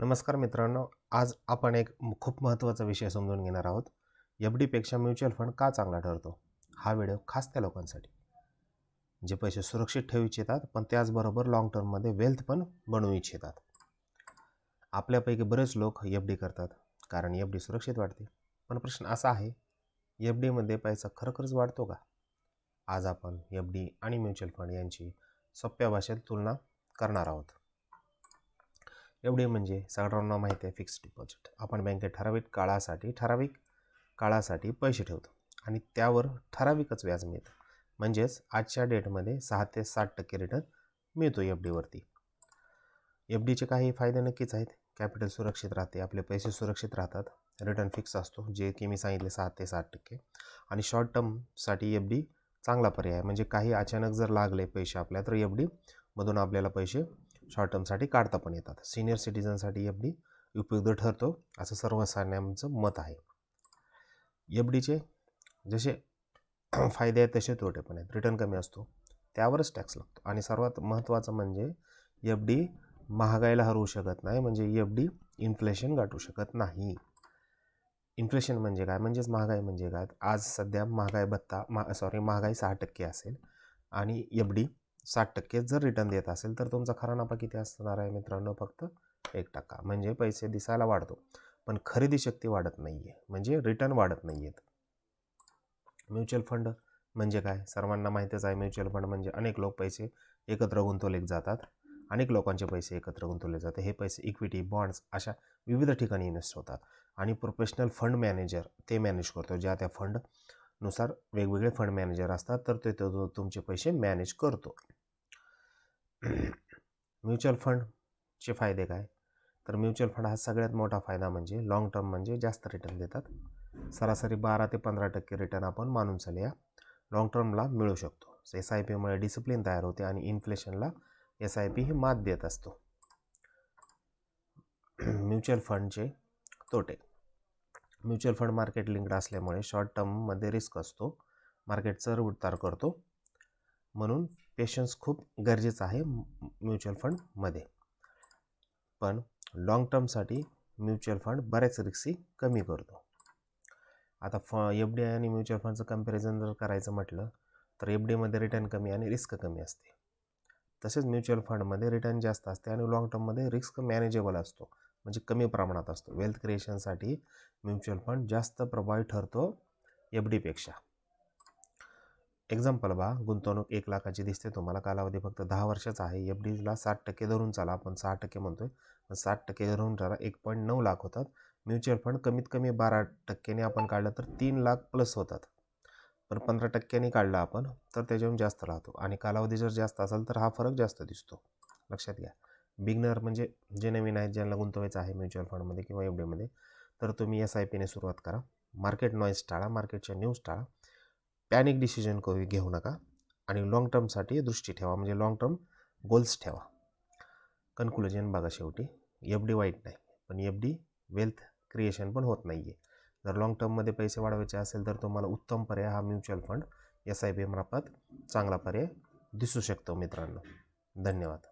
नमस्कार मित्रांनो, आज आपण एक खूप महत्त्वाचा विषय समजून घेणार आहोत. एफ-डीपेक्षा म्युच्युअल फंड का चांगला ठरतो? हा व्हिडिओ खास त्या लोकांसाठी जे पैसे सुरक्षित ठेवू इच्छितात पण त्याचबरोबर लॉंग टर्ममध्ये वेल्थ पण बनवू इच्छितात. आपल्यापैकी बरेच लोक एफ-डी करतात कारण एफ-डी सुरक्षित वाटते. पण प्रश्न असा आहे, एफ-डीमध्ये पैसा खरोखरच वाढतो का? आज आपण एफ-डी आणि म्युच्युअल फंड यांची सोप्या भाषेत तुलना करणार आहोत. एफ-डी म्हणजे सर्वांना माहिती आहे फिक्स्ड डिपॉझिट. आपण बँकेत ठराविक काळासाठी पैसे ठेवतो आणि त्यावर ठराविकच व्याज मिळतं. म्हणजेच आजच्या डेटमध्ये 6 ते 7% रिटर्न मिळतो एफ-डीवरती. एफ-डीचे काही फायदे नक्कीच आहेत. कॅपिटल सुरक्षित राहते, आपले पैसे सुरक्षित राहतात, रिटर्न फिक्स असतो जे की मी सांगितले 6 ते 7% आणि शॉर्ट टर्मसाठी एफ-डी चांगला पर्याय. म्हणजे काही अचानक जर लागले पैसे आपल्या तर एफ-डीमधून आपल्याला पैसे शॉर्ट टर्मसाठी काढता पण येतात. सिनियर सिटीजनसाठी एफ-डी उपयुक्त ठरतो असं सर्वसामान्यांचं मत आहे. एफ-डीचे जसे फायदे आहेत तसे तोटे पण आहेत. रिटर्न कमी असतो, त्यावरच टॅक्स लागतो आणि सर्वात महत्त्वाचं म्हणजे एफ-डी महागाईला हरवू शकत नाही. म्हणजे एफ-डी इन्फ्लेशन गाठू शकत नाही. इन्फ्लेशन म्हणजे काय? म्हणजेच महागाई म्हणजे काय? आज सध्या महागाई 6% असेल आणि एफ-डी 7% जर रिटर्न देत असेल तर तुमचा खरा नफा किती असणार आहे मित्रांनो? फक्त 1%. म्हणजे पैसे दिसायला वाढतो पण खरेदी शक्ती वाढत नाही आहे, म्हणजे रिटर्न वाढत नाही आहेत. म्युच्युअल फंड म्हणजे काय? सर्वांना माहितीच आहे. म्युच्युअल फंड म्हणजे अनेक लोक पैसे एकत्र गुंतवले जातात. अनेक लोकांचे पैसे एकत्र गुंतवले जाते. हे पैसे इक्विटी, बॉन्ड्स अशा विविध ठिकाणी इन्व्हेस्ट होतात आणि प्रोफेशनल फंड मॅनेजर ते मॅनेज करतो. ज्या त्या फंडनुसार वेगवेगळे फंड मॅनेजर असतात तर ते तुमचे पैसे मॅनेज करतो. म्युच्युअल फंडचे फायदे काय? तर म्युच्युअल फंड हा सगळ्यात मोठा फायदा म्हणजे लॉंग टर्म म्हणजे जास्त रिटर्न देतात. सरासरी 12 ते 15% रिटर्न आपण मानून चालूया लॉंग टर्मला मिळू शकतो. SIPमुळे डिसिप्लिन तयार होते आणि इन्फ्लेशनला SIP ही मात देत असतो. म्युच्युअल फंडचे तोटे. म्युच्युअल फंड मार्केट लिंक्ड असल्यामुळे शॉर्ट टर्ममध्ये रिस्क असतो. मार्केट चढ उतार करतो, म्हणून पेशन्स खूप गरजेचं आहे म्युच्युअल फंडमध्ये. पण लॉंग टर्मसाठी म्युच्युअल फंड बऱ्याच रिस्की कमी करतो. आता एफ-डी आणि म्युच्युअल फंडचं कम्पॅरिझन जर करायचं म्हटलं तर एफ-डीमध्ये रिटर्न कमी आणि रिस्क कमी असते. तसेच म्युच्युअल फंडमध्ये रिटर्न जास्त असते आणि लॉंग टर्ममध्ये रिस्क मॅनेजेबल असतो, म्हणजे कमी प्रमाणात असतो. वेल्थ क्रिएशनसाठी म्युच्युअल फंड जास्त प्रभावी ठरतो एफ-डीपेक्षा. एक्झाम्पल बा, गुंतवणूक 1 लाखाची दिसते तुम्हाला, कालावधी फक्त 10 वर्षाचा आहे. एफ-डीला 7% धरून चाला, आपण 6% म्हणतोय, 7% धरून चाला 1.9 लाख होतात. म्युच्युअल फंड कमीत कमी 12%ने आपण काढलं तर 3 लाख प्लस होतात. पण 15%ने काढलं आपण तर त्याच्याहून जास्त राहतो आणि कालावधी जर जास्त असेल तर हा फरक जास्त दिसतो. लक्षात घ्या. बिगनर म्हणजे जे नवीन आहेत, ज्यांना गुंतवायचं आहे म्युच्युअल फंडमध्ये किंवा एफ-डीमध्ये, तर तुम्ही SIPने सुरुवात करा. मार्केट नॉईज टाळा, मार्केटच्या न्यूज टाळा, पॅनिक डिसिजन घेऊ नका आणि लॉंग टर्मसाठी दृष्टी ठेवा, म्हणजे लॉंग टर्म गोल्स ठेवा. कन्क्लुजन बघा, शेवटी एफ-डी वाईट नाही, पण एफ-डी वेल्थ क्रिएशन पण होत नाही आहे. जर लॉंग टर्ममध्ये पैसे वाढवायचे असेल तर तुम्हाला उत्तम पर्याय हा म्युच्युअल फंड SIP मार्फत चांगला पर्याय दिसू शकतो मित्रांनो. धन्यवाद.